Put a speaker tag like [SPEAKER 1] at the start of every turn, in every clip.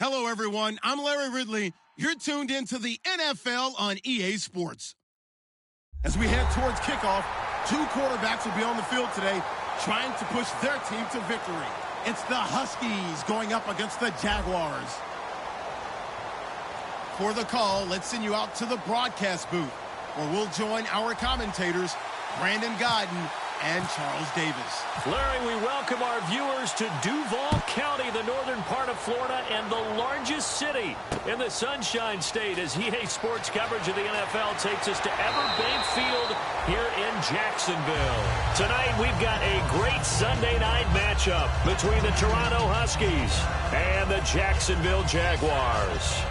[SPEAKER 1] Hello, everyone. I'm Larry Ridley. You're tuned into the NFL on EA Sports. As we head towards kickoff, two quarterbacks will be on the field today trying to push their team to victory. It's the Huskies going up against the Jaguars. For the call, let's send you out to the broadcast booth, where we'll join our commentators, Brandon Godden and Charles Davis.
[SPEAKER 2] Larry, we welcome our viewers to Duval County, the northern part of Florida, and the largest city in the Sunshine State, as EA Sports coverage of the NFL takes us to Everbank Field here in Jacksonville. Tonight, we've got a great Sunday night matchup between the Toronto Huskies and the Jacksonville Jaguars.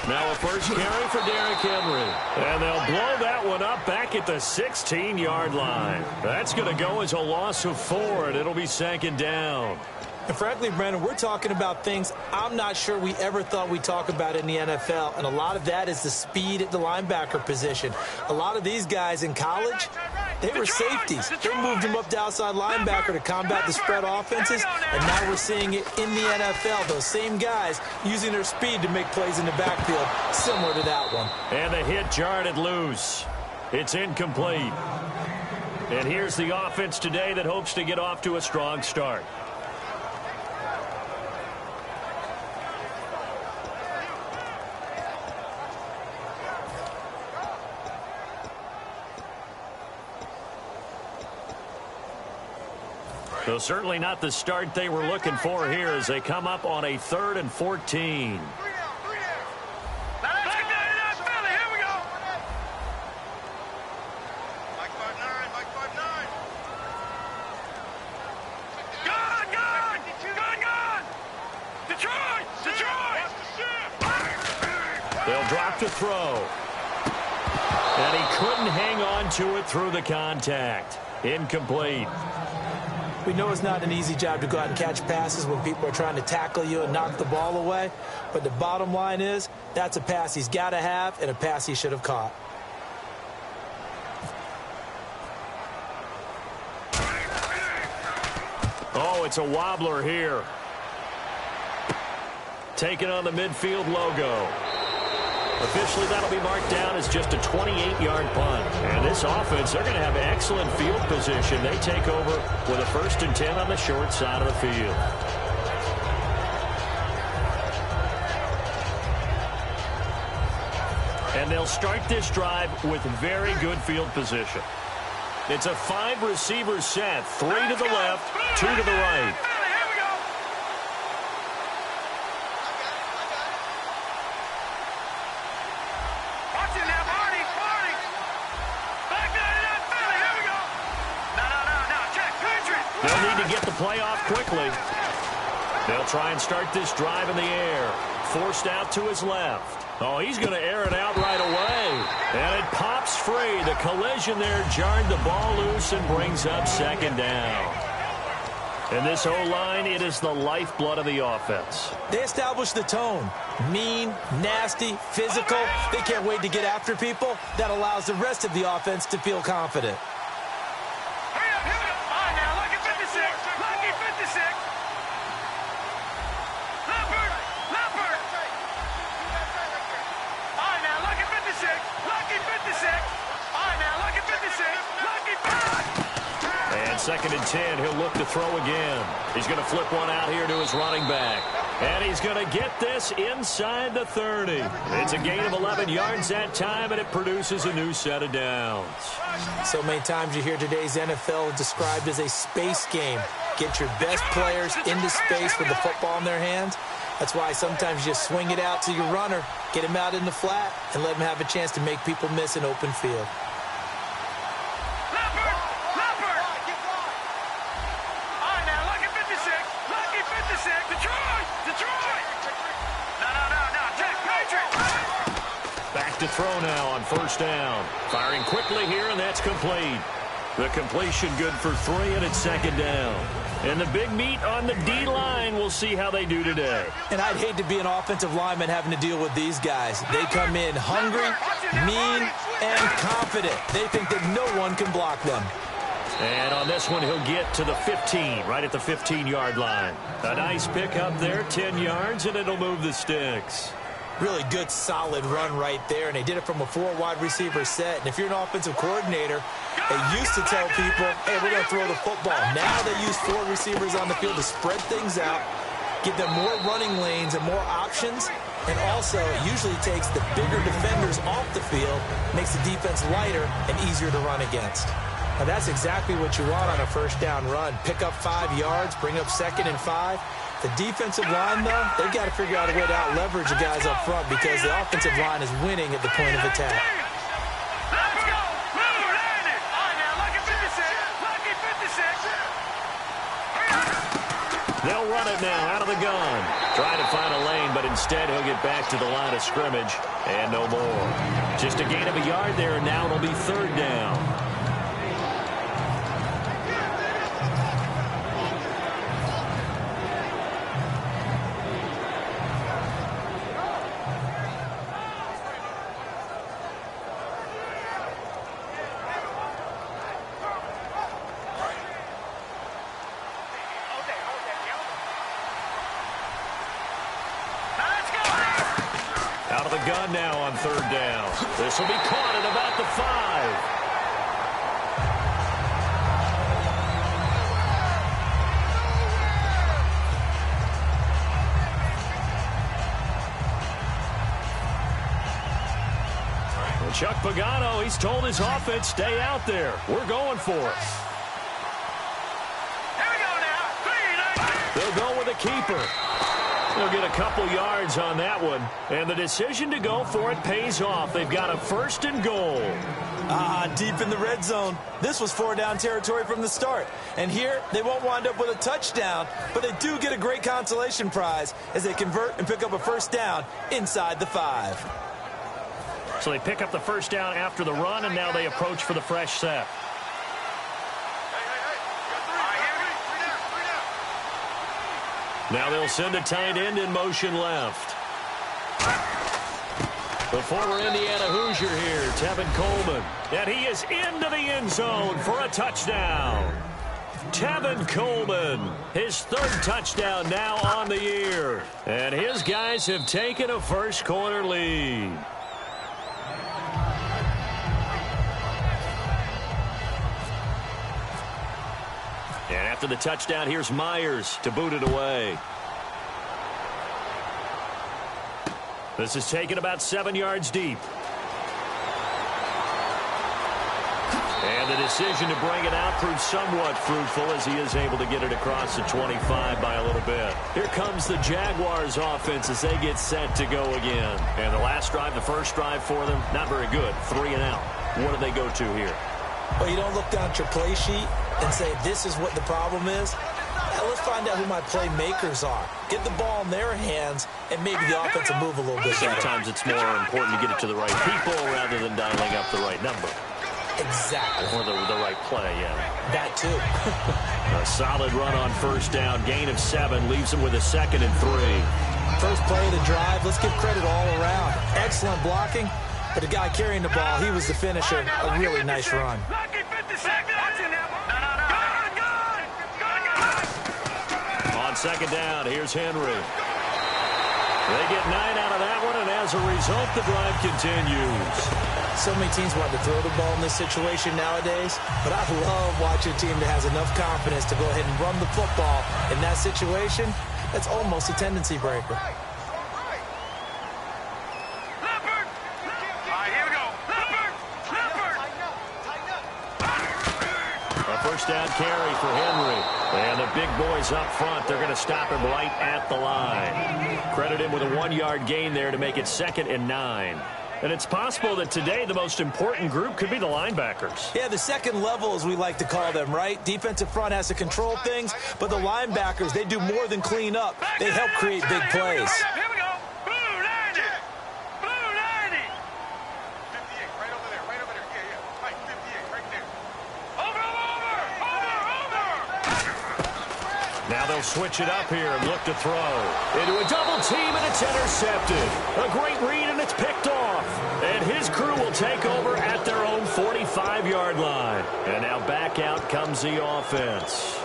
[SPEAKER 2] Now a first carry for Derrick Henry. And they'll blow that one up back at the 16-yard line. That's going to go as a loss of 4, and it'll be second down.
[SPEAKER 3] And frankly, Brandon, we're talking about things I'm not sure we ever thought we'd talk about in the NFL. And a lot of that is the speed at the linebacker position. A lot of these guys in college, they were safeties. They moved them up to outside linebacker to combat the spread offenses. And now we're seeing it in the NFL. Those same guys using their speed to make plays in the backfield, similar to that one.
[SPEAKER 2] And the hit jarred it loose. It's incomplete. And here's the offense today that hopes to get off to a strong start. So certainly not the start they were looking for here as they come up on a 3rd and 14. They'll drop to throw. And he couldn't hang on to it through the contact. Incomplete.
[SPEAKER 3] We know it's not an easy job to go out and catch passes when people are trying to tackle you and knock the ball away. But the bottom line is, that's a pass he's got to have and a pass he should have caught.
[SPEAKER 2] Oh, it's a wobbler here. Taking on the midfield logo. Officially, that'll be marked down as just a 28-yard punt. And this offense, they're going to have excellent field position. They take over with a 1st and 10 on the short side of the field. And they'll start this drive with very good field position. It's a 5-receiver set, 3 to the left, 2 to the right. They'll need to get the play off quickly. They'll try and start this drive in the air. Forced out to his left. Oh, he's going to air it out right away. And it pops free. The collision there jarred the ball loose and brings up second down. And this O-line, it is the lifeblood of the offense.
[SPEAKER 3] They establish the tone. Mean, nasty, physical. They can't wait to get after people. That allows the rest of the offense to feel confident.
[SPEAKER 2] Second and 10, he'll look to throw again. He's going to flip one out here to his running back. And he's going to get this inside the 30. It's a gain of 11 yards that time, and it produces a new set of downs.
[SPEAKER 3] So many times you hear today's NFL described as a space game. Get your best players into space with the football in their hands. That's why sometimes you just swing it out to your runner, get him out in the flat, and let him have a chance to make people miss an open field.
[SPEAKER 2] Back to throw now on 1st down. Firing quickly here, and that's complete. The completion good for 3, and it's second down. And the big meat on the D-line, we'll see how they do today.
[SPEAKER 3] And I'd hate to be an offensive lineman having to deal with these guys. They come in hungry, mean, and confident. They think that no one can block them.
[SPEAKER 2] And on this one, he'll get to the 15, right at the 15-yard line. A nice pick up there, 10 yards, and it'll move the sticks.
[SPEAKER 3] Really good, solid run right there, and they did it from a 4-wide receiver set. And if you're an offensive coordinator, they used to tell people, hey, we're going to throw the football. Now they use 4 receivers on the field to spread things out, give them more running lanes and more options, and also it usually takes the bigger defenders off the field, makes the defense lighter and easier to run against. Now that's exactly what you want on a first down run. Pick up 5 yards, bring up 2nd and 5. The defensive line, though, they've got to figure out a way to out-leverage the guys up front because the offensive line is winning at the point of attack.
[SPEAKER 4] Let's go. Move, land it. All right, now, lucky 56.
[SPEAKER 2] They'll run it now out of the gun. Trying to find a lane, but instead he'll get back to the line of scrimmage. And no more. Just a gain of a yard there, and now it'll be 3rd down. Out of the gun now on 3rd down. This will be caught at about the 5. Well, Chuck Pagano, he's told his offense, stay out there. We're going for it.
[SPEAKER 4] Here we go now. 3,
[SPEAKER 2] They'll go with a keeper. They'll get a couple yards on that one. And the decision to go for it pays off. They've got a 1st and goal.
[SPEAKER 3] Deep in the red zone. This was 4-down territory from the start. And here, they won't wind up with a touchdown, but they do get a great consolation prize as they convert and pick up a 1st down inside the 5.
[SPEAKER 2] So they pick up the 1st down after the run, and now they approach for the fresh set. Now they'll send a tight end in motion left. The former Indiana Hoosier here, Tevin Coleman. And he is into the end zone for a touchdown. Tevin Coleman, his 3rd touchdown now on the year. And his guys have taken a first-quarter lead. And after the touchdown, here's Myers to boot it away. This is taken about 7 yards deep. And the decision to bring it out proved somewhat fruitful as he is able to get it across the 25 by a little bit. Here comes the Jaguars offense as they get set to go again. And the last drive, the first drive for them, not very good. 3 and out. What do they go to here?
[SPEAKER 3] Well, you don't look down at your play sheet and say, this is what the problem is. Now, let's find out who my playmakers are. Get the ball in their hands, and maybe the offense will move a little bit better.
[SPEAKER 2] Sometimes it's more important to get it to the right people rather than dialing up the right number.
[SPEAKER 3] Exactly.
[SPEAKER 2] Or the right play, yeah.
[SPEAKER 3] That, too.
[SPEAKER 2] A solid run on 1st down. Gain of 7 leaves him with a 2nd and 3.
[SPEAKER 3] First play of the drive, let's give credit all around. Excellent blocking. But the guy carrying the ball, he was the finisher. A really nice run.
[SPEAKER 2] On 2nd down, here's Henry. They get 9 out of that one, and as a result, the drive continues.
[SPEAKER 3] So many teams want to throw the ball in this situation nowadays, but I love watching a team that has enough confidence to go ahead and run the football. In that situation, that's almost a tendency breaker.
[SPEAKER 2] First down carry for Henry. And the big boys up front, they're going to stop him right at the line. Credit him with a 1-yard gain there to make it 2nd and 9. And it's possible that today the most important group could be the linebackers.
[SPEAKER 3] Yeah, the second level, as we like to call them, right? Defensive front has to control things, but the linebackers, they do more than clean up. They help create big plays.
[SPEAKER 4] Here we go. Blue 90. Blue 90. 58, right over there. Yeah. Right, 58, right there. Over.
[SPEAKER 2] Now they'll switch it up here and look to throw. Into a double team, and it's intercepted. A great read, and it's picked off. And his crew will take over at their own 45-yard line. And now back out comes the offense.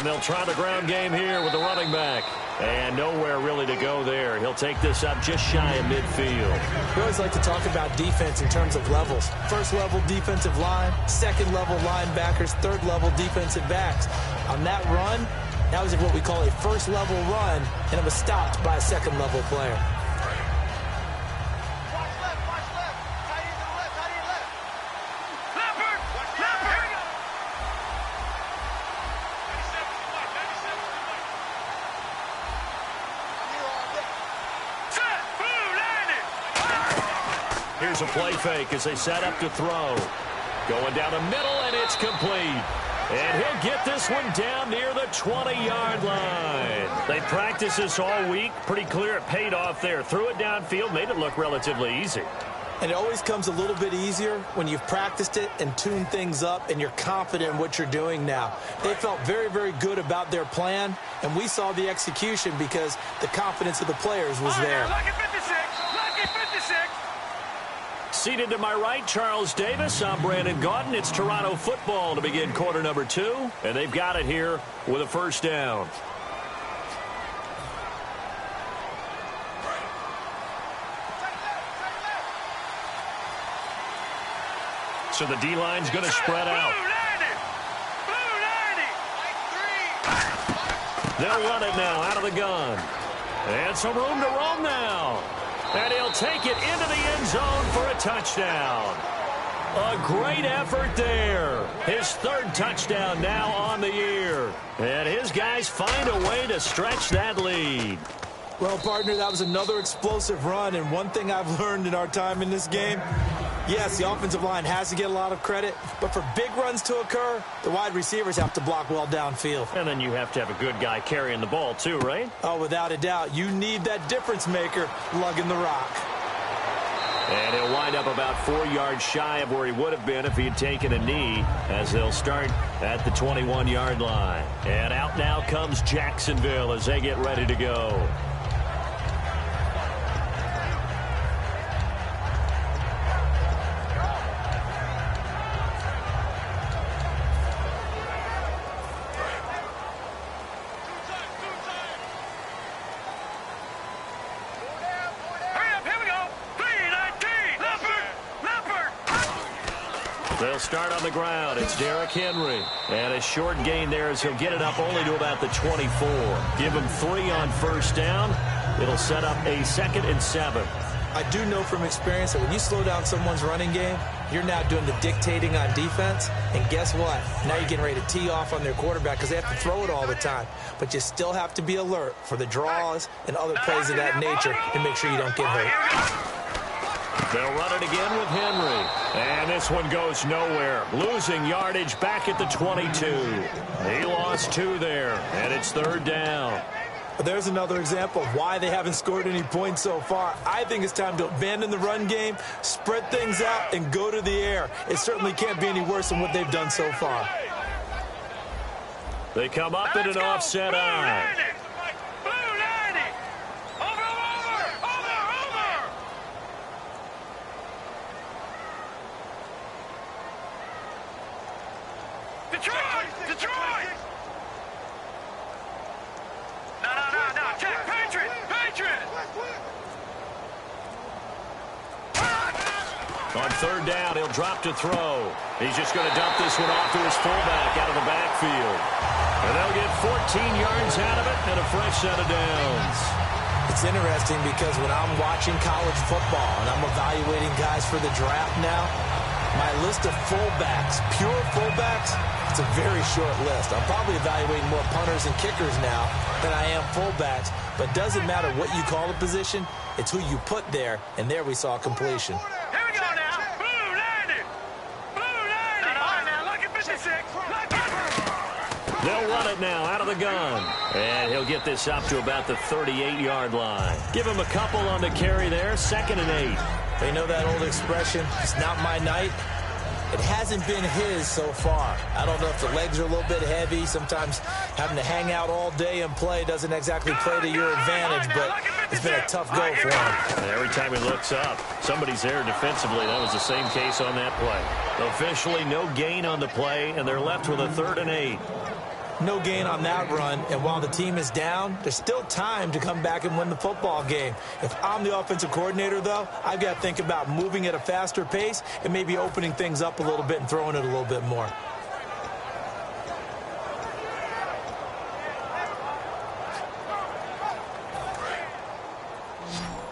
[SPEAKER 2] They'll try the ground game here with the running back. And nowhere really to go there. He'll take this up just shy of midfield.
[SPEAKER 3] We always like to talk about defense in terms of levels. First level defensive line, second level linebackers, third level defensive backs. On that run, that was what we call a first level run, and it was stopped by a second level player.
[SPEAKER 2] Here's a play fake as they set up to throw. Going down the middle, and it's complete. And he'll get this one down near the 20-yard line. They practiced this all week. Pretty clear it paid off there. Threw it downfield, made it look relatively easy.
[SPEAKER 3] And it always comes a little bit easier when you've practiced it and tuned things up and you're confident in what you're doing now. They felt very, very good about their plan, and we saw the execution because the confidence of the players was there.
[SPEAKER 4] Lucky 56! Lucky 56!
[SPEAKER 2] Seated to my right, Charles Davis. I'm Brandon Gaudin. It's Toronto football to begin quarter number 2. And they've got it here with a first down. So the D-line's going to spread out. They'll run it now out of the gun. And some room to roam now. And he'll take it into the end zone for a touchdown. A great effort there. His third touchdown now on the year. And his guys find a way to stretch that lead.
[SPEAKER 3] Well, partner, that was another explosive run. And one thing I've learned in our time in this game, yes, the offensive line has to get a lot of credit, but for big runs to occur, the wide receivers have to block well downfield.
[SPEAKER 2] And then you have to have a good guy carrying the ball too, right?
[SPEAKER 3] Oh, without a doubt. You need that difference maker lugging the rock.
[SPEAKER 2] And he'll wind up about 4 yards shy of where he would have been if he had taken a knee, as they'll start at the 21-yard line. And out now comes Jacksonville as they get ready to go. They'll start on the ground. It's Derrick Henry. And a short gain there as he'll get it up only to about the 24. Give him 3 on first down. It'll set up a 2nd and 7.
[SPEAKER 3] I do know from experience that when you slow down someone's running game, you're now doing the dictating on defense. And guess what? Now you're getting ready to tee off on their quarterback because they have to throw it all the time. But you still have to be alert for the draws and other plays of that nature to make sure you don't get hurt.
[SPEAKER 2] They'll run it again with Henry. And this one goes nowhere. Losing yardage back at the 22. He lost 2 there, and it's 3rd down.
[SPEAKER 3] There's another example of why they haven't scored any points so far. I think it's time to abandon the run game, spread things out, and go to the air. It certainly can't be any worse than what they've done so far.
[SPEAKER 2] They come up in an offset eye.
[SPEAKER 4] Detroit! No. Check. Patriot!
[SPEAKER 2] On 3rd down, he'll drop to throw. He's just going to dump this one off to his fullback out of the backfield. And they'll get 14 yards out of it and a fresh set of downs.
[SPEAKER 3] It's interesting because when I'm watching college football and I'm evaluating guys for the draft now, my list of fullbacks, pure fullbacks, it's a very short list. I'm probably evaluating more punters and kickers now than I am fullbacks. But doesn't matter what you call the position, it's who you put there, and there we saw completion.
[SPEAKER 4] Here we go now. Blue landed. Blue landed. All right, now, lucky 56. Lucky.
[SPEAKER 2] They'll run it now out of the gun. And he'll get this up to about the 38-yard line. Give him a couple on the carry there, 2nd and 8.
[SPEAKER 3] They know that old expression, it's not my night. It hasn't been his so far. I don't know if the legs are a little bit heavy. Sometimes having to hang out all day and play doesn't exactly play to your advantage, but it's been a tough go for him.
[SPEAKER 2] And every time he looks up, somebody's there defensively. That was the same case on that play. Officially, no gain on the play, and they're left with a 3rd and 8.
[SPEAKER 3] No gain on that run, and while the team is down, there's still time to come back and win the football game. If I'm the offensive coordinator, though, I've got to think about moving at a faster pace and maybe opening things up a little bit and throwing it a little bit more.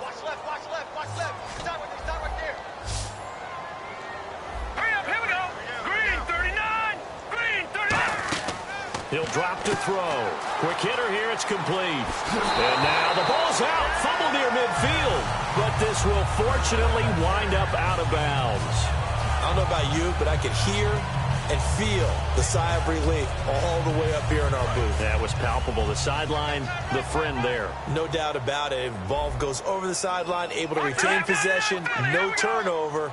[SPEAKER 4] Watch left, watch left, watch left. Stop right there. Hurry up, here we go. Green 39. Green 39.
[SPEAKER 2] He'll drop to throw. Quick hitter here, it's complete. And now the ball's out. Fumble near midfield. But this will fortunately wind up out of bounds.
[SPEAKER 3] I don't know about you, but I could hear and feel the sigh of relief all the way up here in our booth.
[SPEAKER 2] That was palpable. The sideline, the friend there.
[SPEAKER 3] No doubt about it. Ball goes over the sideline, able to retain possession, no turnover.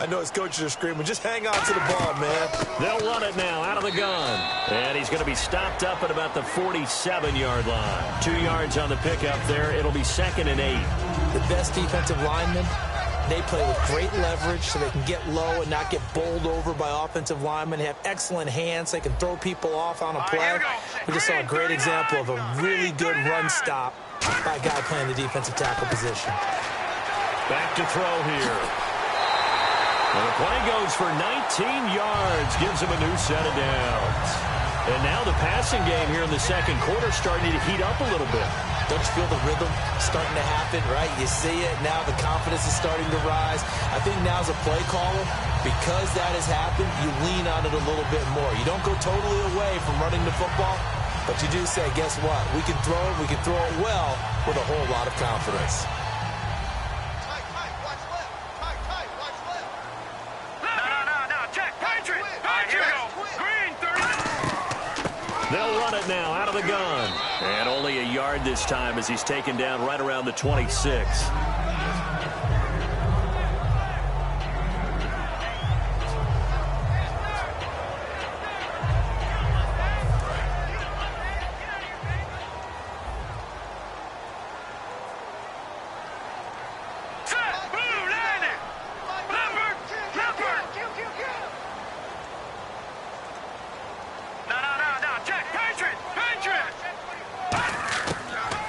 [SPEAKER 3] I know his coaches are screaming, just hang on to the ball, man.
[SPEAKER 2] They'll run it now out of the gun. And he's going to be stopped up at about the 47-yard line. 2 yards on the pickup there. It'll be 2nd and 8.
[SPEAKER 3] The best defensive linemen, they play with great leverage so they can get low and not get bowled over by offensive linemen. They have excellent hands. They can throw people off on a play. We just saw a great example of a really good run stop by a guy playing the defensive tackle position.
[SPEAKER 2] Back to throw here. And the play goes for 19 yards, gives him a new set of downs. And now the passing game here in the 2nd quarter starting to heat up a little bit.
[SPEAKER 3] Don't you feel the rhythm starting to happen, right? You see it. Now the confidence is starting to rise. I think now's a play caller. Because that has happened, you lean on it a little bit more. You don't go totally away from running the football, but you do say, guess what? We can throw it. We can throw it well with a whole lot of confidence.
[SPEAKER 2] They'll run it now out of the gun. And only a yard this time as he's taken down right around the 26.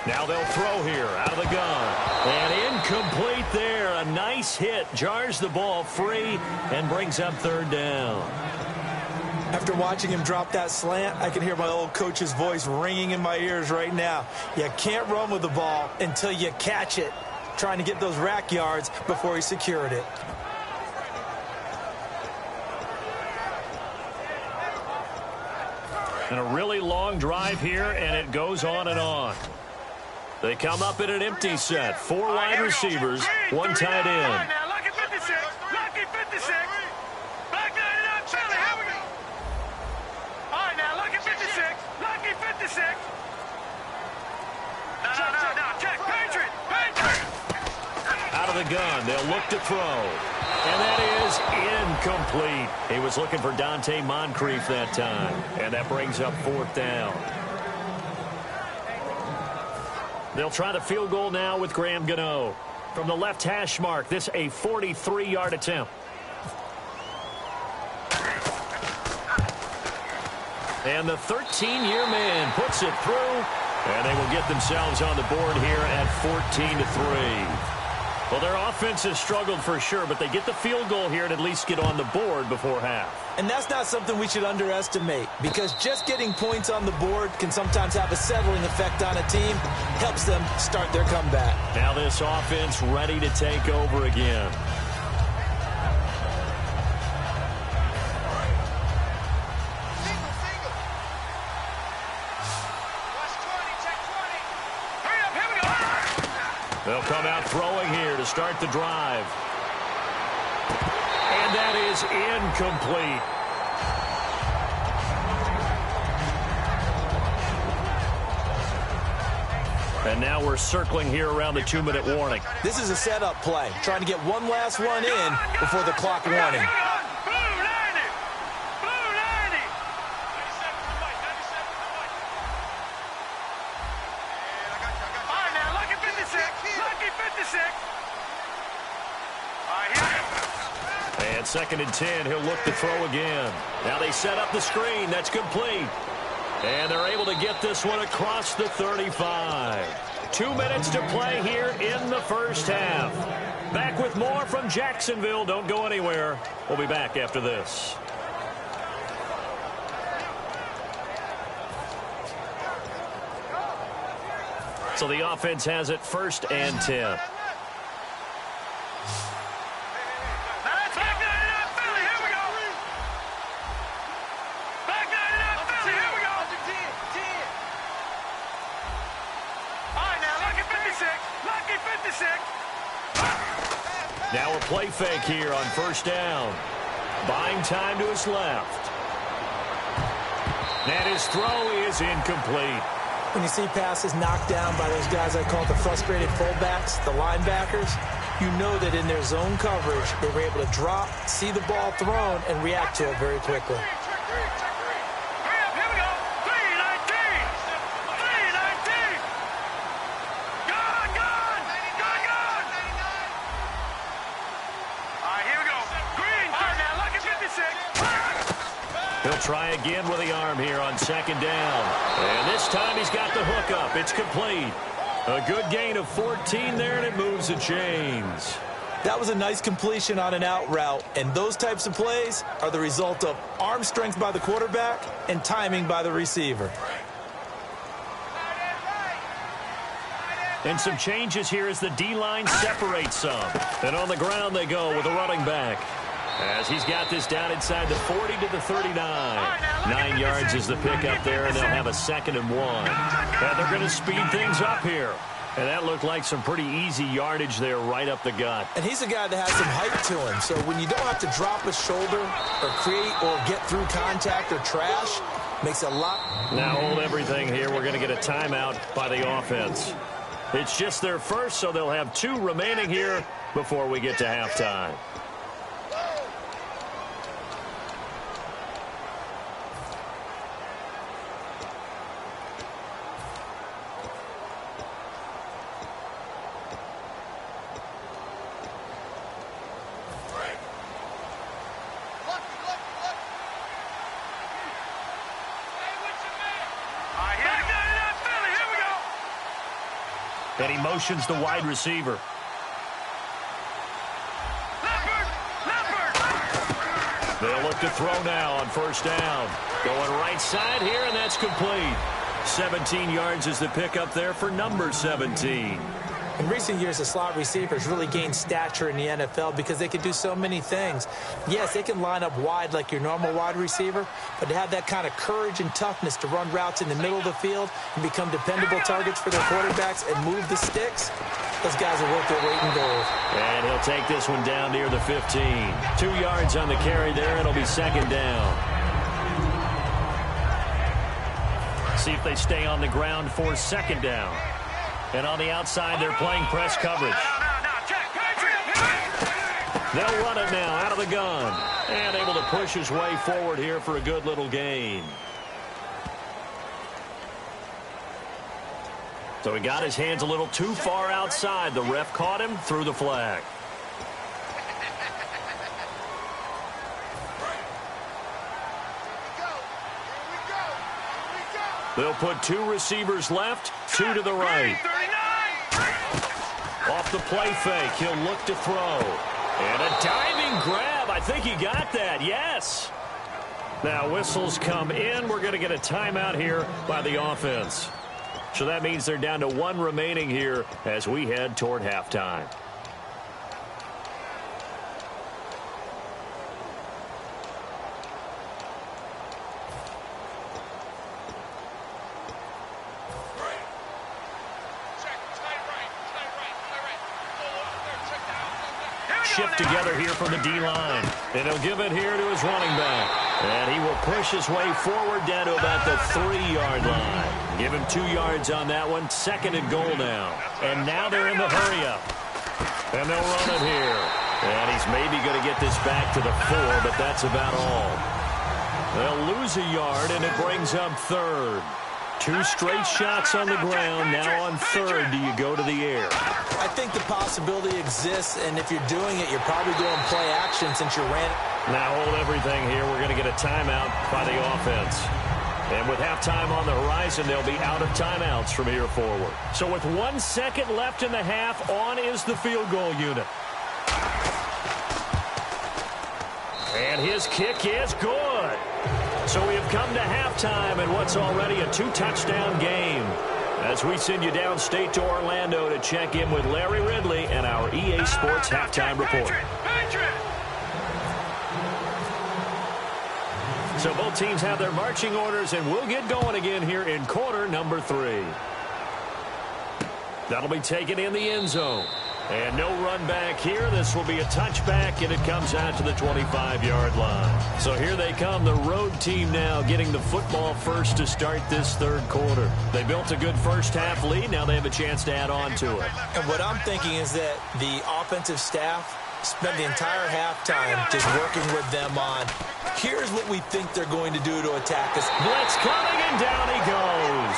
[SPEAKER 2] Now they'll throw here out of the gun. And incomplete there. A nice hit. Jars the ball free and brings up 3rd down.
[SPEAKER 3] After watching him drop that slant, I can hear my old coach's voice ringing in my ears right now. You can't run with the ball until you catch it. Trying to get those rack yards before he secured it.
[SPEAKER 2] And a really long drive here, and it goes on and on. They come up in an empty set. 4 wide receivers, 1 tight end.
[SPEAKER 4] Now, lucky 56. Lucky 56. Back line it up, Philly. Here we go. All right, now, lucky 56. Lucky 56. No. Check. Patriot.
[SPEAKER 2] Out of the gun. They'll look to throw. And that is incomplete. He was looking for Dante Moncrief that time. And that brings up 4th down. They'll try the field goal now with Graham Gano. From the left hash mark, this a 43-yard attempt. And the 13-year man puts it through. And they will get themselves on the board here at 14-3. Well, their offense has struggled for sure, but they get the field goal here and at least get on the board before half.
[SPEAKER 3] And that's not something we should underestimate, because just getting points on the board can sometimes have a settling effect on a team. Helps them start their comeback.
[SPEAKER 2] Now this offense ready to take over again. They'll come out throwing here to start the drive. And that is incomplete. And now we're circling here around the 2-minute warning.
[SPEAKER 3] This is a setup play, trying to get one last one in before the clock warning.
[SPEAKER 2] And 2nd and 10, he'll look to throw again. Now they set up the screen. That's complete. And they're able to get this one across the 35. 2 minutes to play here in the first half. Back with more from Jacksonville. Don't go anywhere. We'll be back after this. So the offense has it 1st and 10. Now a play fake here on 1st down. Buying time to his left. And his throw is incomplete.
[SPEAKER 3] When you see passes knocked down by those guys I call the frustrated fullbacks, the linebackers, you know that in their zone coverage, they were able to drop, see the ball thrown, and react to it very quickly.
[SPEAKER 2] He'll try again with the arm here on 2nd down. And this time he's got the hook up. It's complete. A good gain of 14 there, and it moves the chains.
[SPEAKER 3] That was a nice completion on an out route, and those types of plays are the result of arm strength by the quarterback and timing by the receiver.
[SPEAKER 2] And some changes here as the D-line separates some. And on the ground they go with a running back. As he's got this down inside the 40 to the 39. 9 yards is the pickup there, and they'll have a 2nd and 1. And they're going to speed things up here. And that looked like some pretty easy yardage there right up the gut.
[SPEAKER 3] And he's a guy that has some height to him. So when you don't have to drop a shoulder or create or get through contact or trash, makes a lot.
[SPEAKER 2] Now hold everything here. We're going to get a timeout by the offense. It's just their first, so they'll have 2 remaining here before we get to halftime. And he motions the wide receiver. They'll look to throw now on 1st down. Going right side here, and that's complete. 17 yards is the pickup there for number 17.
[SPEAKER 3] In recent years, the slot receivers really gained stature in the NFL because they can do so many things. Yes, they can line up wide like your normal wide receiver, but to have that kind of courage and toughness to run routes in the middle of the field and become dependable targets for their quarterbacks and move the sticks, those guys are worth their weight in gold.
[SPEAKER 2] And he'll take this one down near the 15. 2 yards on the carry there. It'll be 2nd down. See if they stay on the ground for 2nd down. And on the outside, they're playing press coverage. They'll run it now out of the gun. And able to push his way forward here for a good little gain. So he got his hands a little too far outside. The ref caught him, threw the flag. They'll put 2 receivers left, 2 to the right. Off the play fake, he'll look to throw. And a diving grab. I think he got that, yes. Now whistles come in. We're going to get a timeout here by the offense. So that means they're down to 1 remaining here as we head toward halftime. shift together here from the D-line. And he'll give it here to his running back. And he will push his way forward down to about the 3-yard line. Give him 2 yards on that one. 2nd and goal now. And now they're in the hurry-up. And they'll run it here. And he's maybe going to get this back to the 4, but that's about all. They'll lose a yard, and it brings up 3rd. 2 straight shots on the ground. Now on 3rd, do you go to the air?
[SPEAKER 3] I think the possibility exists, and if you're doing it, you're probably doing play action since you ran.
[SPEAKER 2] Now hold everything here. We're going to get a timeout by the offense. And with halftime on the horizon, they'll be out of timeouts from here forward. So with 1 second left in the half, on is the field goal unit. And his kick is good. So we have come to halftime in what's already a 2-touchdown game. As we send you downstate to Orlando to check in with Larry Ridley and our EA Sports Halftime Report. So both teams have their marching orders, and we'll get going again here in quarter number 3. That'll be taken in the end zone. And no run back here. This will be a touchback, and it comes out to the 25-yard line. So here they come, the road team now getting the football first to start this 3rd quarter. They built a good first-half lead. Now they have a chance to add on to it.
[SPEAKER 3] And what I'm thinking is that the offensive staff spent the entire halftime just working with them on, here's what we think they're going to do to attack us.
[SPEAKER 2] Blitz coming, and down he goes.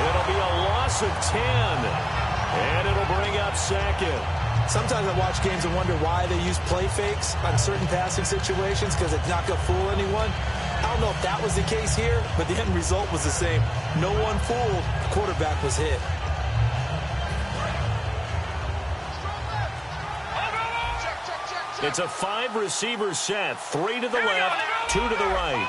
[SPEAKER 2] It'll be a loss of 10. And it'll bring up 2nd.
[SPEAKER 3] Sometimes I watch games and wonder why they use play fakes on certain passing situations because it's not going to fool anyone. I don't know if that was the case here, but the end result was the same. No one fooled. The quarterback was hit.
[SPEAKER 2] It's a 5-receiver set. 3 to the left, 2 to the right.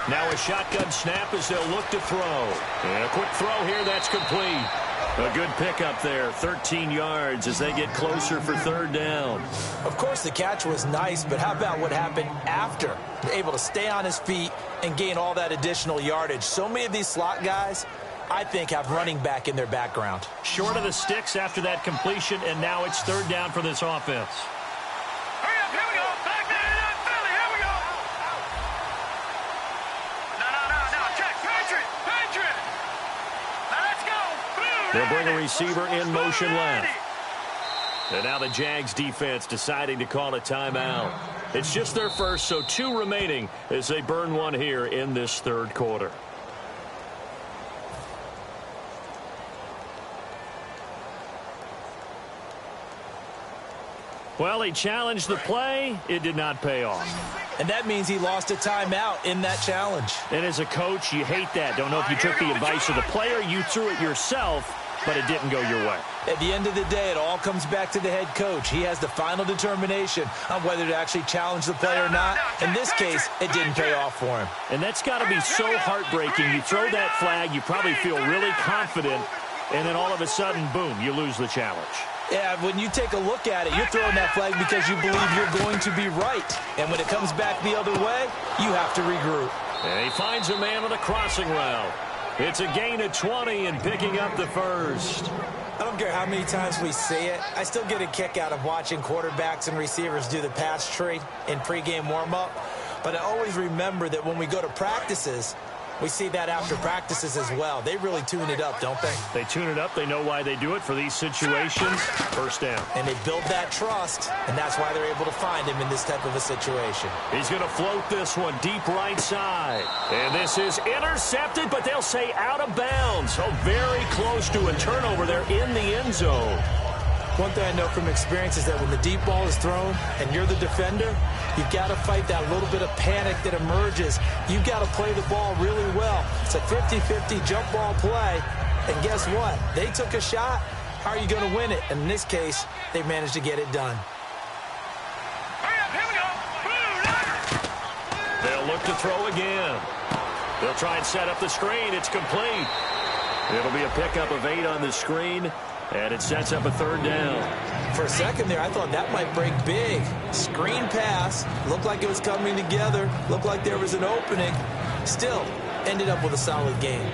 [SPEAKER 2] Now a shotgun snap as they'll look to throw. And a quick throw here, that's complete. A good pickup there, 13 yards as they get closer for 3rd down.
[SPEAKER 3] Of course, the catch was nice, but how about what happened after? Able to stay on his feet and gain all that additional yardage. So many of these slot guys, I think, have running back in their background.
[SPEAKER 2] Short of the sticks after that completion, and now it's 3rd down for this offense. They'll bring a receiver in motion left. And now the Jags defense deciding to call a timeout. It's just their first, so 2 remaining as they burn one here in this 3rd quarter. Well, he challenged the play. It did not pay off.
[SPEAKER 3] And that means he lost a timeout in that challenge.
[SPEAKER 2] And as a coach, you hate that. Don't know if you took the advice of the player, you threw it yourself, but it didn't go your way.
[SPEAKER 3] At the end of the day, it all comes back to the head coach. He has the final determination on whether to actually challenge the play or not. In this case, it didn't pay off for him.
[SPEAKER 2] And that's got to be so heartbreaking. You throw that flag, you probably feel really confident, and then all of a sudden, boom, you lose the challenge.
[SPEAKER 3] Yeah, when you take a look at it, you're throwing that flag because you believe you're going to be right. And when it comes back the other way, you have to regroup.
[SPEAKER 2] And he finds a man on a crossing route. It's a gain of 20 and picking up the 1st.
[SPEAKER 3] I don't care how many times we see it. I still get a kick out of watching quarterbacks and receivers do the pass tree in pregame warm-up. But I always remember that when we go to practices, we see that after practices as well. They really tune it up, don't they?
[SPEAKER 2] They tune it up. They know why they do it for these situations. 1st down.
[SPEAKER 3] And they build that trust, and that's why they're able to find him in this type of a situation.
[SPEAKER 2] He's going to float this one deep right side. And this is intercepted, but they'll say out of bounds. So very close to a turnover there in the end zone.
[SPEAKER 3] One thing I know from experience is that when the deep ball is thrown and you're the defender, you've got to fight that little bit of panic that emerges. You've got to play the ball really well. It's a 50-50 jump ball play. And guess what? They took a shot. How are you going to win it? And in this case, they managed to get it done.
[SPEAKER 2] They'll look to throw again. They'll try and set up the screen. It's complete. It'll be a pickup of 8 on the screen. And it sets up a 3rd down.
[SPEAKER 3] For a second there, I thought that might break big. Screen pass. Looked like it was coming together. Looked like there was an opening. Still, ended up with a solid game.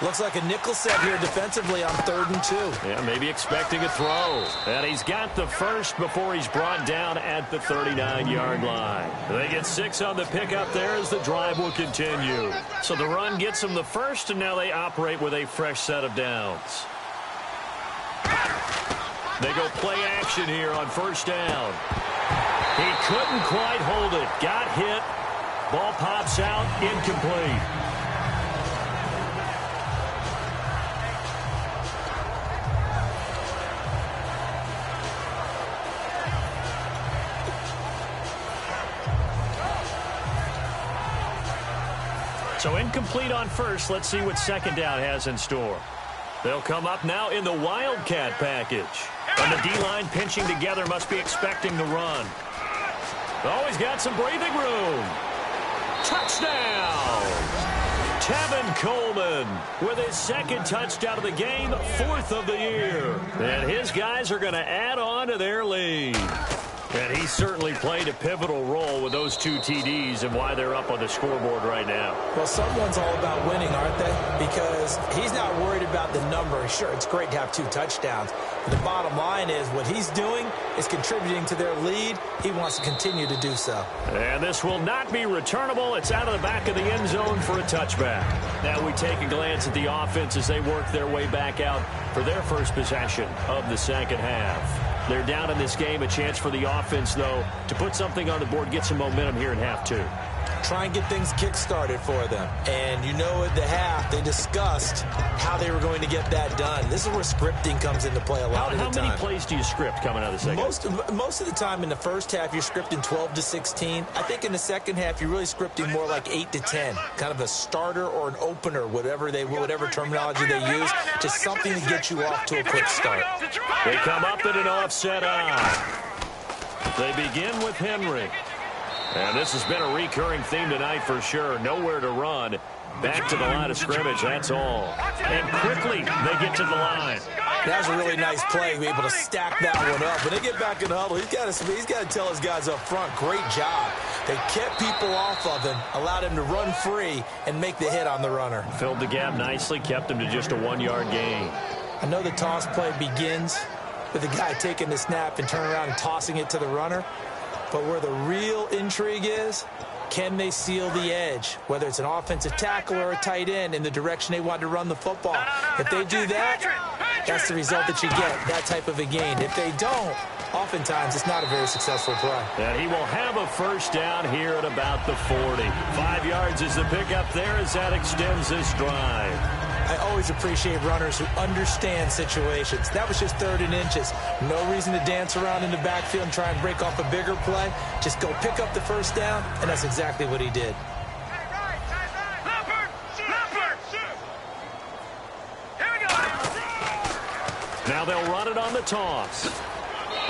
[SPEAKER 3] Looks like a nickel set here defensively on 3rd and 2.
[SPEAKER 2] Yeah, maybe expecting a throw. And he's got the first before he's brought down at the 39-yard line. They get 6 on the pickup there as the drive will continue. So the run gets them the first, and now they operate with a fresh set of downs. They go play action here on 1st down. He couldn't quite hold it. Got hit. Ball pops out. Incomplete. So incomplete on 1st. Let's see what 2nd down has in store. They'll come up now in the Wildcat package. And the D-line pinching together must be expecting the run. Oh, he's got some breathing room. Touchdown! Tevin Coleman with his 2nd touchdown of the game, 4th of the year. And his guys are going to add on to their lead. And he certainly played a pivotal role with those 2 TDs and why they're up on the scoreboard right now.
[SPEAKER 3] Well, someone's all about winning, aren't they? Because he's not worried about the number. Sure, it's great to have 2 touchdowns. But the bottom line is what he's doing is contributing to their lead. He wants to continue to do so.
[SPEAKER 2] And this will not be returnable. It's out of the back of the end zone for a touchback. Now we take a glance at the offense as they work their way back out for their first possession of the 2nd half. They're down in this game. A chance for the offense, though, to put something on the board, get some momentum here in half 2.
[SPEAKER 3] Try and get things kick-started for them. And you know at the half, they discussed how they were going to get that done. This is where scripting comes into play a lot of the time.
[SPEAKER 2] How many plays do you script coming out of the second?
[SPEAKER 3] Most of the time in the first half, you're scripting 12 to 16. I think in the second half, you're really scripting more like 8 to 10. Kind of a starter or an opener, whatever terminology they use. Just something to get you off to a quick start.
[SPEAKER 2] They come up in an offset eye. They begin with Henry. And this has been a recurring theme tonight for sure. Nowhere to run. Back to the line of scrimmage, that's all. And quickly, they get to the line.
[SPEAKER 3] That was a really nice play to be able to stack that one up. When they get back in the huddle, he's got to tell his guys up front, great job. They kept people off of him, allowed him to run free, and make the hit on the runner.
[SPEAKER 2] Filled the gap nicely, kept him to just a 1-yard gain.
[SPEAKER 3] I know the toss play begins with the guy taking the snap and turning around and tossing it to the runner. But where the real intrigue is, can they seal the edge, whether it's an offensive tackle or a tight end, in the direction they want to run the football? If they do that, that's the result that you get, that type of a gain. If they don't, oftentimes it's not a very successful play.
[SPEAKER 2] Yeah, he will have a 1st down here at about the 40. 5 yards is the pickup there as that extends this drive.
[SPEAKER 3] I always appreciate runners who understand situations. That was just 3rd and inches. No reason to dance around in the backfield and try and break off a bigger play. Just go pick up the 1st down, and that's exactly what he did.
[SPEAKER 2] Now they'll run it on the toss.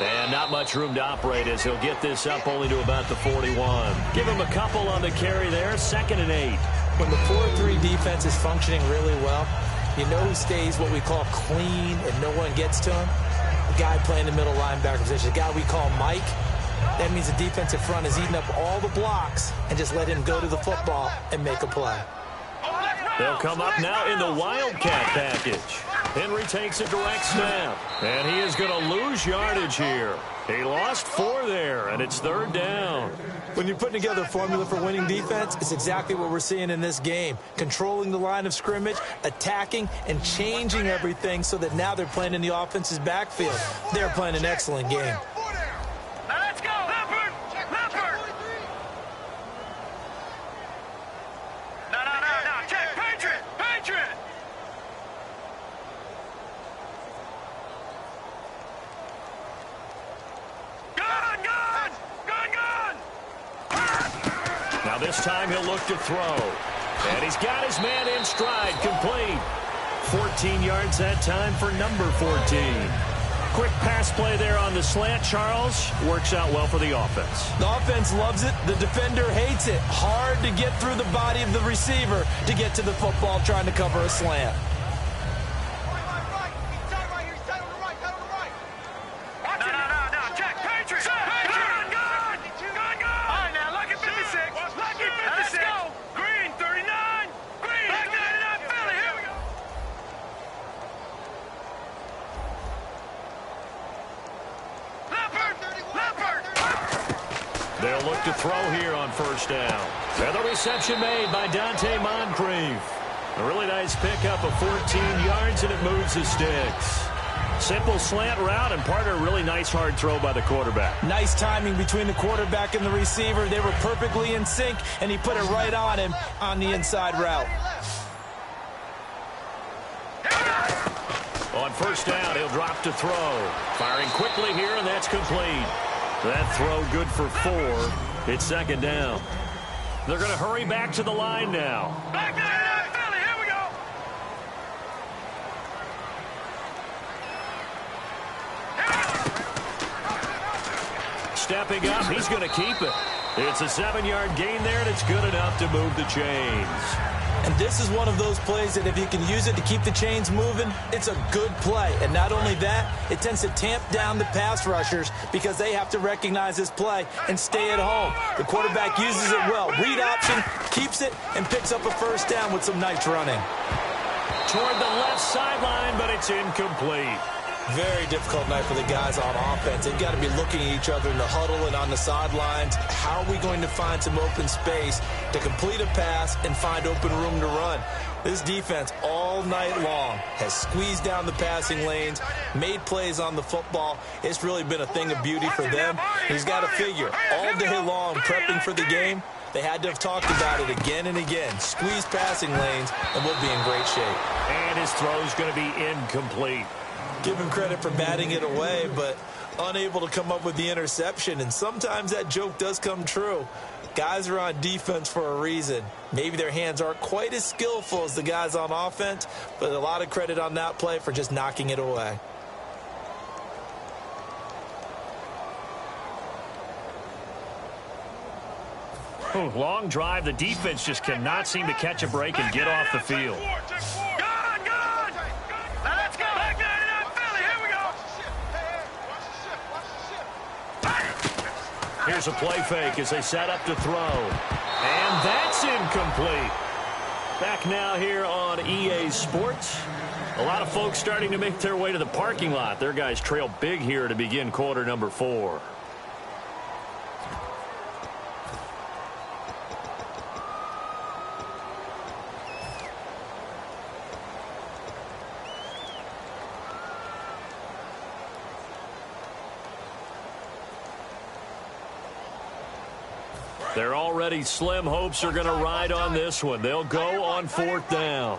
[SPEAKER 2] And not much room to operate as he'll get this up only to about the 41. Give him a couple on the carry there, 2nd and 8.
[SPEAKER 3] When the 4-3 defense is functioning really well, you know who stays what we call clean and no one gets to him? The guy playing the middle linebacker position, the guy we call Mike. That means the defensive front is eating up all the blocks and just let him go to the football and make a play.
[SPEAKER 2] They'll come up now in the Wildcat package. Henry takes a direct snap, and he is going to lose yardage here. He lost 4 there, and it's 3rd down.
[SPEAKER 3] When you're putting together a formula for winning defense, it's exactly what we're seeing in this game. Controlling the line of scrimmage, attacking, and changing everything so that now they're playing in the offense's backfield. They're playing an excellent game.
[SPEAKER 2] This time he'll look to throw. And he's got his man in stride, complete. 14 yards that time for number 14. Quick pass play there on the slant, Charles. Works out well for the offense.
[SPEAKER 3] The offense loves it. The defender hates it. Hard to get through the body of the receiver to get to the football trying to cover a slant.
[SPEAKER 2] They'll look to throw here on first down. And the reception made by Dante Moncrief. A really nice pickup of 14 yards, and it moves the sticks. Simple slant route and part of a really nice hard throw by the quarterback.
[SPEAKER 3] Nice timing between the quarterback and the receiver. They were perfectly in sync, and he put it right on him on the inside route.
[SPEAKER 2] On first down, he'll drop to throw. Firing quickly here, and that's complete. That throw good for 4. It's second down. They're going to hurry back to the line now.
[SPEAKER 4] Back there, Philly, here we go.
[SPEAKER 2] Stepping up, he's going to keep it. It's a 7-yard gain there, and it's good enough to move the chains.
[SPEAKER 3] And this is one of those plays that if you can use it to keep the chains moving, it's a good play. And not only that, it tends to tamp down the pass rushers because they have to recognize this play and stay at home. The quarterback uses it well. Read option, keeps it, and picks up a first down with some nice running.
[SPEAKER 2] Toward the left sideline, but it's incomplete.
[SPEAKER 3] Very difficult night for the guys on offense. They've got to be looking at each other in the huddle and on the sidelines. How are we going to find some open space to complete a pass and find open room to run? This defense all night long has squeezed down the passing lanes, made plays on the football. It's really been a thing of beauty for them. He's got to figure all day long prepping for the game. They had to have talked about it again and again. Squeeze passing lanes, and we'll be in great shape.
[SPEAKER 2] And his throw's going to be incomplete.
[SPEAKER 3] Give him credit for batting it away, but unable to come up with the interception. And sometimes that joke does come true. Guys are on defense for a reason. Maybe their hands aren't quite as skillful as the guys on offense, but a lot of credit on that play for just knocking it away.
[SPEAKER 2] Long drive. The defense just cannot seem to catch a break and get off the field. Here's a play fake as they set up to throw. And that's incomplete. Back now here on EA Sports. A lot of folks starting to make their way to the parking lot. Their guys trail big here to begin quarter number 4. They're already slim hopes are going to ride on this one. They'll go on 4th down.
[SPEAKER 4] All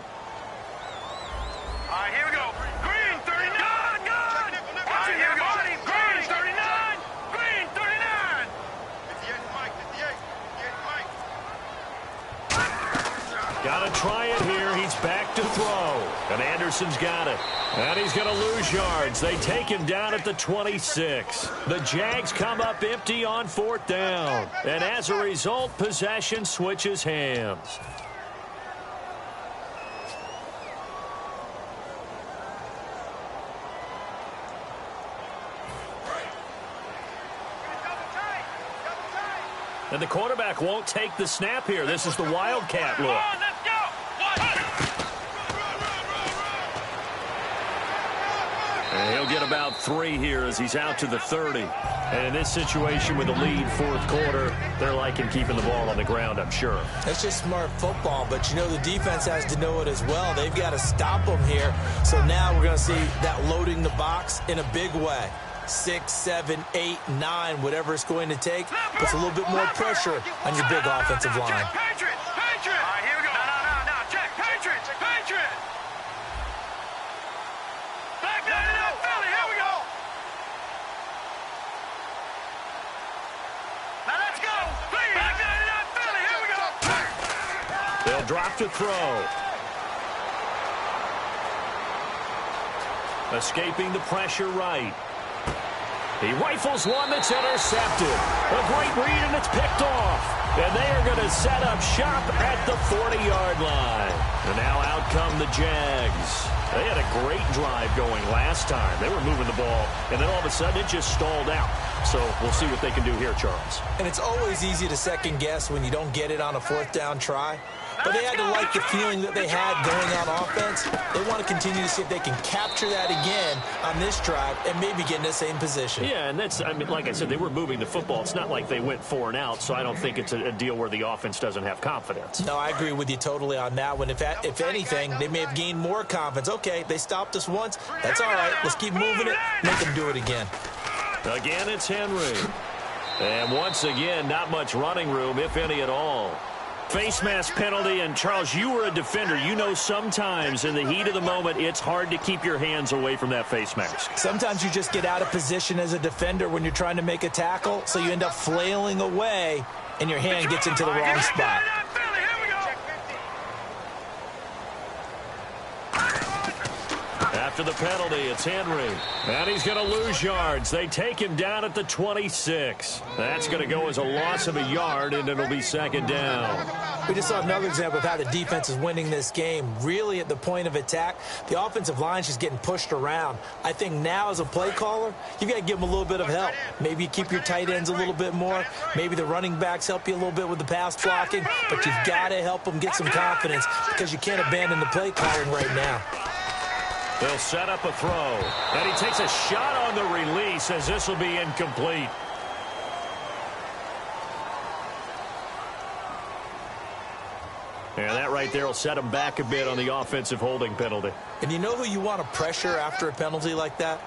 [SPEAKER 4] right, here we go. Green, 39. Good. All right, here we go. Green, 39. Green, 39. 58, Mike. 58, Mike.
[SPEAKER 2] Got to try it here. He's back to throw. And Anderson's got it. And he's going to lose yards. They take him down at the 26. The Jags come up empty on 4th down. And as a result, possession switches hands. And the quarterback won't take the snap here. This is the Wildcat look. And he'll get about 3 here as he's out to the 30. And in this situation with the lead 4th quarter, they're liking keeping the ball on the ground, I'm sure.
[SPEAKER 3] That's just smart football, but you know the defense has to know it as well. They've got to stop them here. So now we're going to see that loading the box in a big way. 6, 7, 8, 9, whatever it's going to take, puts a little bit more pressure on your big offensive line.
[SPEAKER 4] Patriot! All right, here we go. No. Check. Patriot! Back down to that Philly. Here we go. Now let's go. Please. Back down to that Philly. Here we go.
[SPEAKER 2] They'll drop to throw. Escaping the pressure right. He rifles one that's intercepted. A great read, and it's picked off. And they are going to set up shop at the 40-yard line. And now out come the Jags. They had a great drive going last time. They were moving the ball, and then all of a sudden it just stalled out. So we'll see what they can do here, Charles.
[SPEAKER 3] And it's always easy to second guess when you don't get it on a fourth down try. But they had to like the feeling that they had going on offense. They want to continue to see if they can capture that again on this drive and maybe get in the same position.
[SPEAKER 2] Yeah, and that's, I mean, like I said, they were moving the football. It's not like they went 4 and out, so I don't think it's a deal where the offense doesn't have confidence.
[SPEAKER 3] No, I agree with you totally on that one. If anything, they may have gained more confidence. Okay, they stopped us once. That's all right. Let's keep moving it. Make them do it again.
[SPEAKER 2] Again, it's Henry. And once again, not much running room, if any at all. Face mask penalty, and Charles, you were a defender. You know sometimes in the heat of the moment, it's hard to keep your hands away from that face mask.
[SPEAKER 3] Sometimes you just get out of position as a defender when you're trying to make a tackle, so you end up flailing away, and your hand gets into the wrong spot.
[SPEAKER 2] After the penalty, it's Henry. And he's going to lose yards. They take him down at the 26. That's going to go as a loss of a yard, and it'll be second down.
[SPEAKER 3] We just saw another example of how the defense is winning this game. Really at the point of attack, the offensive line's just getting pushed around. I think now as a play caller, you've got to give them a little bit of help. Maybe you keep your tight ends a little bit more. Maybe the running backs help you a little bit with the pass blocking. But you've got to help them get some confidence because you can't abandon the play calling right now.
[SPEAKER 2] They'll set up a throw. And he takes a shot on the release as this will be incomplete. And that right there will set him back a bit on the offensive holding penalty.
[SPEAKER 3] And you know who you want to pressure after a penalty like that?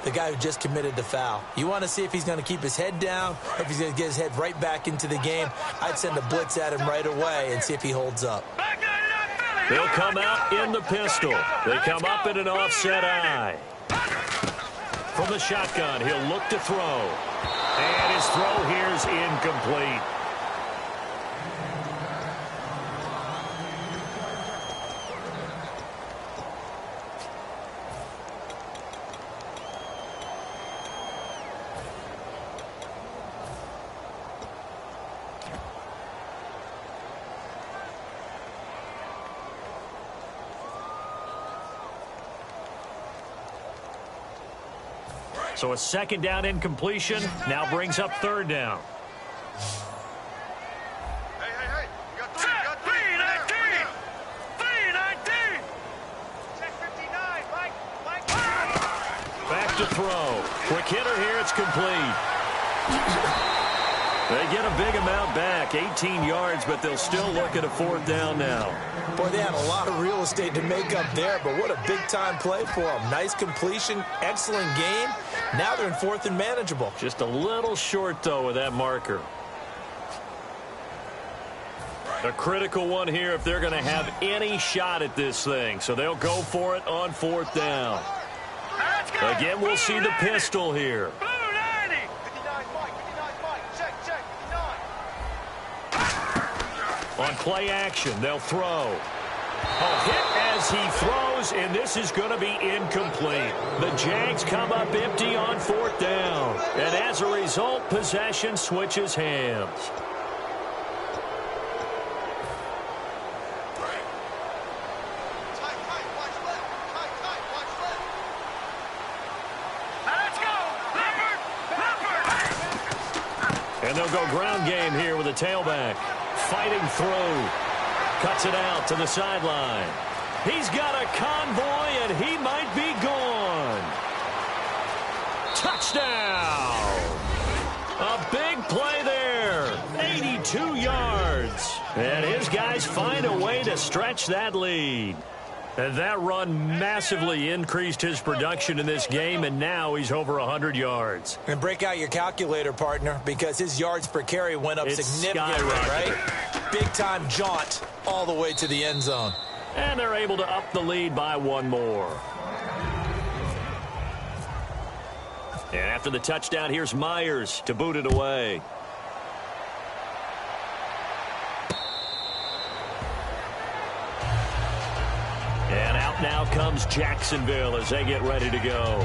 [SPEAKER 3] The guy who just committed the foul. You want to see if he's going to keep his head down or if he's going to get his head right back into the game. I'd send a blitz at him right away and see if he holds up.
[SPEAKER 2] They'll come out in the pistol. They come up in an offset eye. From the shotgun, he'll look to throw. And his throw here is incomplete. So a second down incompletion now brings up third down.
[SPEAKER 4] Hey. You got three. 3-19. Check 59. Mike.
[SPEAKER 2] Back to throw. Quick hitter here. It's complete. They get a big amount back, 18 yards, but they'll still look at a fourth down now.
[SPEAKER 3] Boy, they had a lot of real estate to make up there, but what a big-time play for them. Nice completion, excellent game. Now they're in fourth and manageable.
[SPEAKER 2] Just a little short, though, with that marker. A critical one here if they're going to have any shot at this thing. So they'll go for it on fourth down. Again, we'll see the pistol here. On play action, they'll throw. A hit as he throws, and this is going to be incomplete. The Jags come up empty on fourth down. And as a result, possession switches hands. And they'll go ground game here with a tailback. Fighting through. Cuts it out to the sideline. He's got a convoy, and he might be gone. Touchdown! A big play there. 82 yards. And his guys find a way to stretch that lead. And that run massively increased his production in this game, and now he's over 100 yards.
[SPEAKER 3] And break out your calculator, partner, because his yards per carry went up significantly, right? Big-time jaunt all the way to the end zone.
[SPEAKER 2] And they're able to up the lead by one more. And after the touchdown, here's Myers to boot it away. And out now comes Jacksonville as they get ready to go.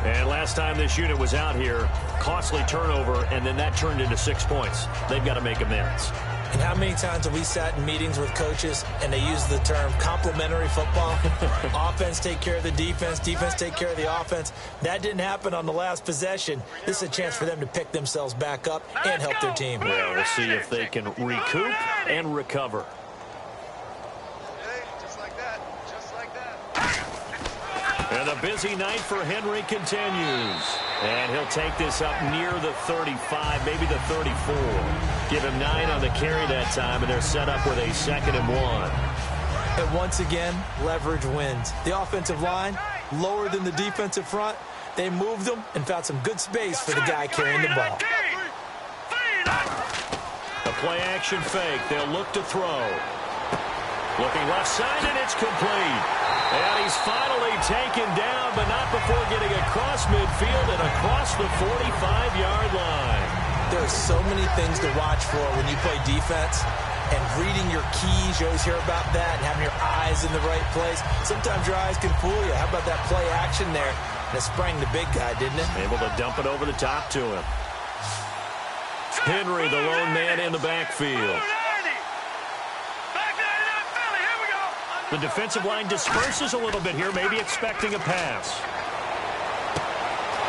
[SPEAKER 2] And last time this unit was out here, costly turnover, and then that turned into 6 points. They've got to make amends.
[SPEAKER 3] And how many times have we sat in meetings with coaches and they use the term complementary football? Offense take care of the defense, defense take care of the offense. That didn't happen on the last possession. This is a chance for them to pick themselves back up and help their team.
[SPEAKER 2] Yeah, we'll see if they can recoup and recover. And the busy night for Henry continues. And he'll take this up near the 35, maybe the 34. Give him 9 on the carry that time, and they're set up with a 2nd and 1.
[SPEAKER 3] And once again, leverage wins. The offensive line, lower than the defensive front. They moved them and found some good space for the guy carrying the ball.
[SPEAKER 2] A play-action fake. They'll look to throw. Looking left side, and it's complete. And he's finally taken down, but not before getting across midfield and across the 45-yard line.
[SPEAKER 3] There are so many things to watch for when you play defense. And reading your keys, you always hear about that, and having your eyes in the right place. Sometimes your eyes can fool you. How about that play action there? And it sprang the big guy, didn't it?
[SPEAKER 2] Able to dump it over the top to him. Henry, the lone man in the backfield. The defensive line disperses a little bit here, maybe expecting a pass.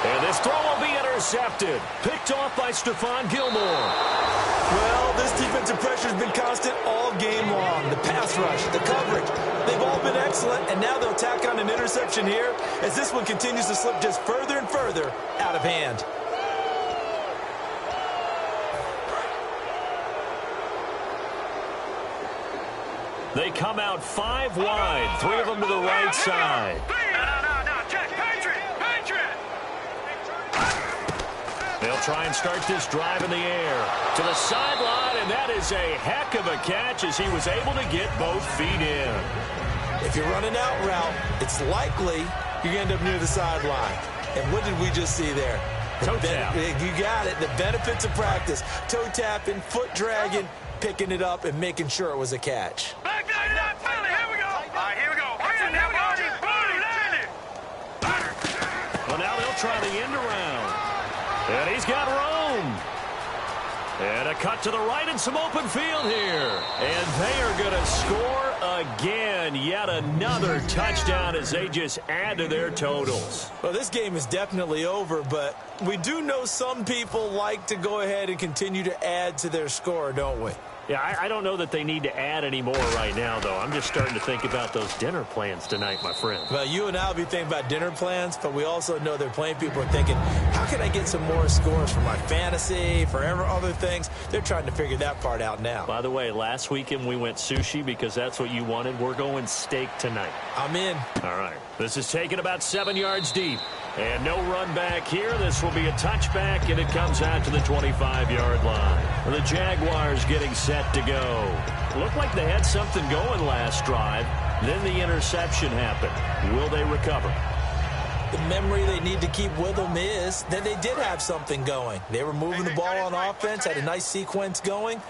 [SPEAKER 2] And this throw will be intercepted. Picked off by Stephon Gilmore.
[SPEAKER 3] Well, this defensive pressure has been constant all game long. The pass rush, the coverage, they've all been excellent, and now they'll tack on an interception here as this one continues to slip just further and further out of hand.
[SPEAKER 2] They come out 5 wide, 3 of them to the right side. They'll try and start this drive in the air to the sideline, and that is a heck of a catch as he was able to get both feet in.
[SPEAKER 3] If you're running out route, it's likely you're going to end up near the sideline. And what did we just see there?
[SPEAKER 2] Toe tap.
[SPEAKER 3] You got it. The benefits of practice. Toe tapping, foot dragging, picking it up, and making sure it was a catch.
[SPEAKER 2] Well, now they'll try the end around. And he's got room. And a cut to the right and some open field here. And they are going to score again. Yet another touchdown as they just add to their totals.
[SPEAKER 3] Well, this game is definitely over, but we do know some people like to go ahead and continue to add to their score, don't we?
[SPEAKER 2] Yeah, I don't know that they need to add any more right now, though. I'm just starting to think about those dinner plans tonight, my friend.
[SPEAKER 3] Well, you and I will be thinking about dinner plans, but we also know they're playing people are thinking, how can I get some more scores for my fantasy, for other things? They're trying to figure that part out now.
[SPEAKER 2] By the way, last weekend we went sushi because that's what you wanted. We're going steak tonight.
[SPEAKER 3] I'm in.
[SPEAKER 2] All right. This is taken about 7 yards deep. And no run back here. This will be a touchback, and it comes out to the 25-yard line. The Jaguars getting set to go. Looked like they had something going last drive. Then the interception happened. Will they recover?
[SPEAKER 3] The memory they need to keep with them is that they did have something going. They were moving the ball on offense, had a nice sequence going.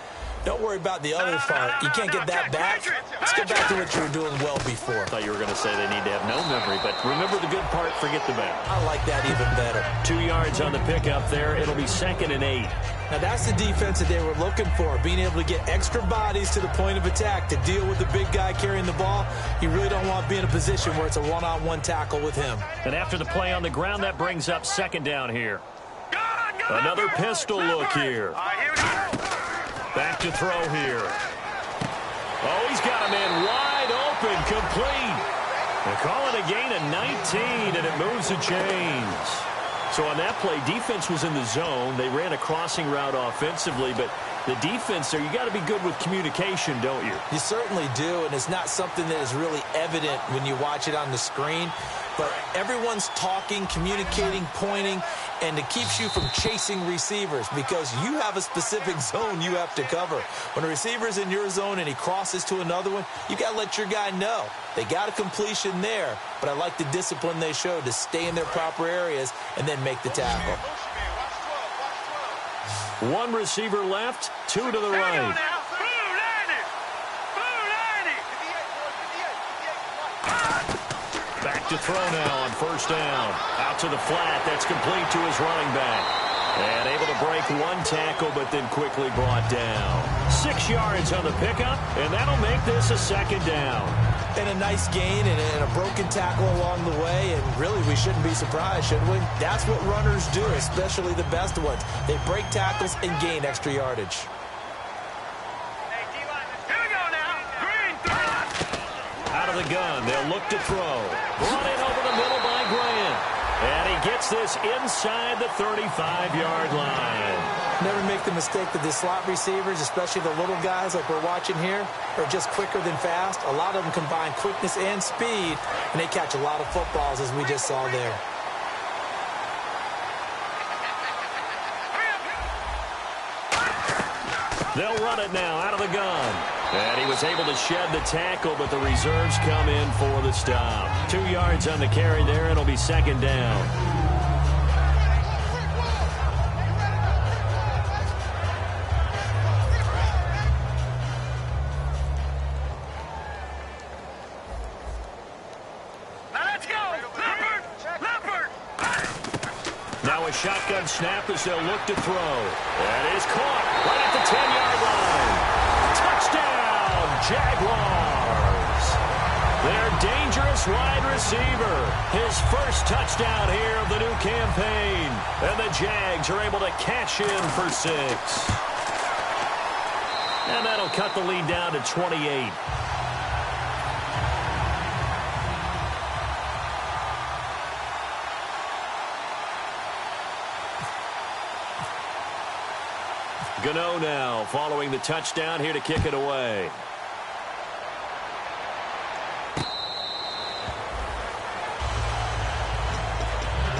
[SPEAKER 3] Don't worry about the other part. You can't get that back. Let's get back to what you were doing well before.
[SPEAKER 2] I thought you were going to say they need to have no memory, but remember the good part, forget the bad.
[SPEAKER 3] I like that even better.
[SPEAKER 2] 2 yards on the pickup there. It'll be 2nd and 8.
[SPEAKER 3] Now, that's the defense that they were looking for, being able to get extra bodies to the point of attack to deal with the big guy carrying the ball. You really don't want to be in a position where it's a one-on-one tackle with him.
[SPEAKER 2] And after the play on the ground, that brings up 2nd down here. Another pistol look here. Back to throw here. Oh, he's got a man wide open, complete. They call it a gain of 19, and it moves the chains. So on that play, defense was in the zone. They ran a crossing route offensively, but the defense there, you got to be good with communication, don't you?
[SPEAKER 3] You certainly do, and it's not something that is really evident when you watch it on the screen. But everyone's talking, communicating, pointing, and it keeps you from chasing receivers because you have a specific zone you have to cover. When a receiver's in your zone and he crosses to another one, you got to let your guy know. They got a completion there, but I like the discipline they showed to stay in their proper areas and then make the tackle.
[SPEAKER 2] 1 receiver left, 2 to the right. Back to throw now on 1st down. Out to the flat. That's complete to his running back. And able to break one tackle, but then quickly brought down. 6 yards on the pickup, and that'll make this a second down.
[SPEAKER 3] And a nice gain and a broken tackle along the way, and really we shouldn't be surprised, should we? That's what runners do, especially the best ones. They break tackles and gain extra yardage.
[SPEAKER 2] Out of the gun, they'll look to throw. Brought in over the middle by Grant. And he gets this inside the 35-yard line.
[SPEAKER 3] Never make the mistake that the slot receivers, especially the little guys like we're watching here, are just quicker than fast. A lot of them combine quickness and speed, and they catch a lot of footballs, as we just saw there.
[SPEAKER 2] They'll run it now out of the gun. And he was able to shed the tackle, but the reserves come in for the stop. 2 yards on the carry there, and it'll be second down. Now a shotgun snap as they'll look to throw. That is caught right at the 10-yard line. Touchdown, Jaguars. Their dangerous wide receiver. His first touchdown here of the new campaign. And the Jags are able to cash in for 6. And that'll cut the lead down to 28. Gano now following the touchdown here to kick it away.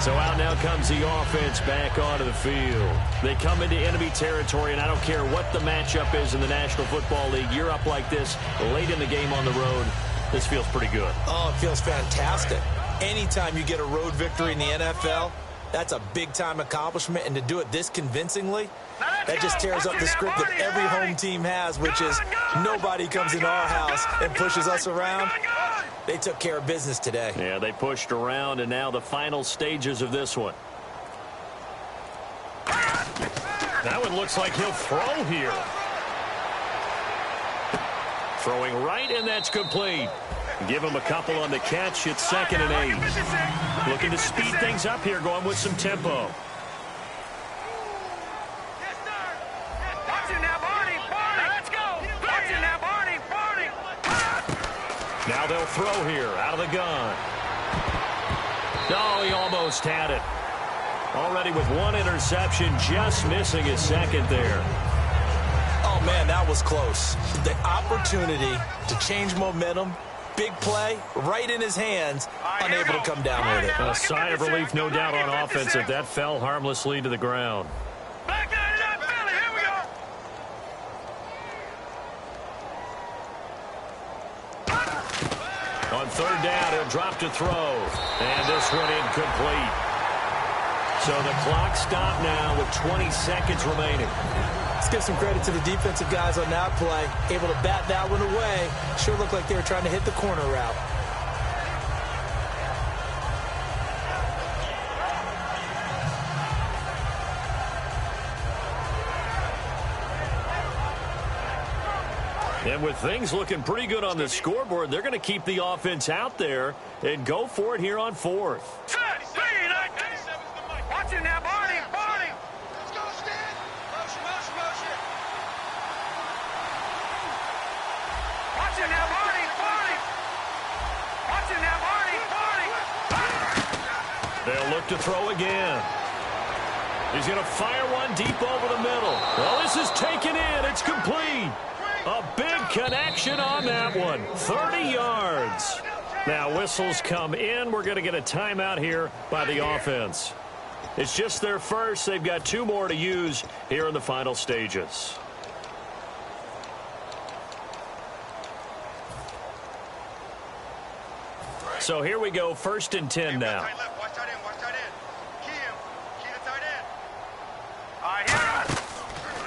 [SPEAKER 2] So out now comes the offense back onto the field. They come into enemy territory, and I don't care what the matchup is in the National Football League. You're up like this late in the game on the road. This feels pretty good.
[SPEAKER 3] Oh, it feels fantastic. Anytime you get a road victory in the NFL, that's a big-time accomplishment, and to do it this convincingly, that just tears up the script that every home team has, which is nobody comes into our house and pushes us around. They took care of business today.
[SPEAKER 2] Yeah, they pushed around, and now the final stages of this one. That one looks like he'll throw here. Throwing right, and that's complete. Give him a couple on the catch. It's 2nd and 8. Looking to speed things up here, going with some tempo. Now they'll throw here out of the gun. No, he almost had it. Already with one interception, just missing his second there.
[SPEAKER 3] Oh, man, that was close. The opportunity to change momentum, big play, right in his hands, unable to come down with it.
[SPEAKER 2] A sigh of relief, no doubt, on offense if that fell harmlessly to the ground. On 3rd down, he'll drop to throw. And this one incomplete. So the clock stopped now with 20 seconds remaining.
[SPEAKER 3] Let's give some credit to the defensive guys on that play. Able to bat that one away. Sure looked like they were trying to hit the corner route.
[SPEAKER 2] And with things looking pretty good on the scoreboard, they're going to keep the offense out there and go for it here on 4th.
[SPEAKER 4] Watch it now, Barney. Let's go, Stan. Motion. Watch it now, Barney. Watch it now, Barney.
[SPEAKER 2] They'll look to throw again. He's going to fire one deep over the middle. Well, this is taken in. It's complete. A big connection on that one. 30 yards. Now whistles come in. We're going to get a timeout here by the offense. It's just their first. They've got 2 more to use here in the final stages. So here we go, 1st and 10 now.
[SPEAKER 4] Watch tight end. Key the tight end.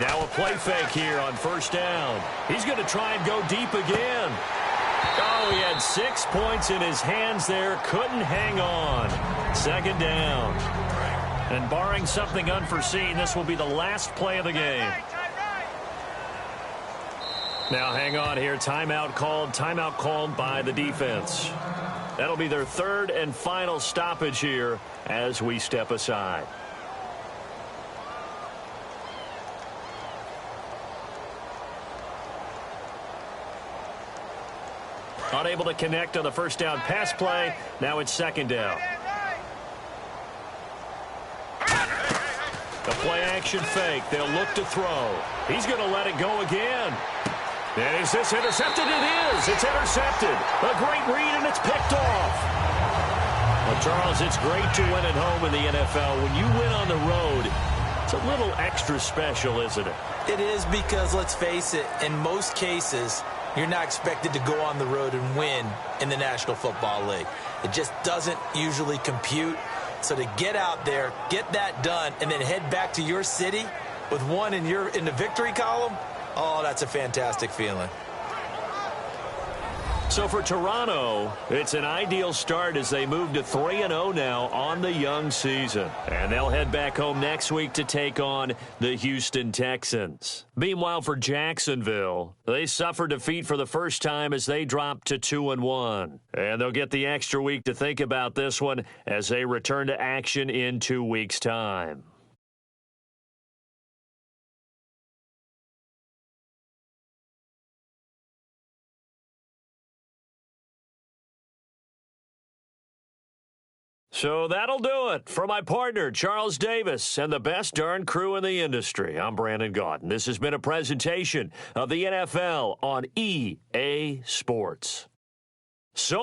[SPEAKER 2] Now a play fake here on 1st down. He's going to try and go deep again. Oh, he had 6 points in his hands there. Couldn't hang on. 2nd down. And barring something unforeseen, this will be the last play of the game. Now hang on here. Timeout called by the defense. That'll be their third and final stoppage here as we step aside. Unable to connect on the first down pass play. Now it's second down. The play action fake. They'll look to throw. He's going to let it go again. And is this intercepted? It is. It's intercepted. A great read, and it's picked off. Well, Charles, it's great to win at home in the NFL. When you win on the road, it's a little extra special, isn't it?
[SPEAKER 3] It is because, let's face it, in most cases, you're not expected to go on the road and win in the National Football League. It just doesn't usually compute. So to get out there, get that done, and then head back to your city with one in the victory column, oh, that's a fantastic feeling.
[SPEAKER 2] So for Toronto, it's an ideal start as they move to 3-0 now on the young season. And they'll head back home next week to take on the Houston Texans. Meanwhile, for Jacksonville, they suffered defeat for the first time as they dropped to 2-1. And they'll get the extra week to think about this one as they return to action in 2 weeks' time. So that'll do it. For my partner, Charles Davis, and the best darn crew in the industry, I'm Brandon Gaudin. This has been a presentation of the NFL on EA Sports. So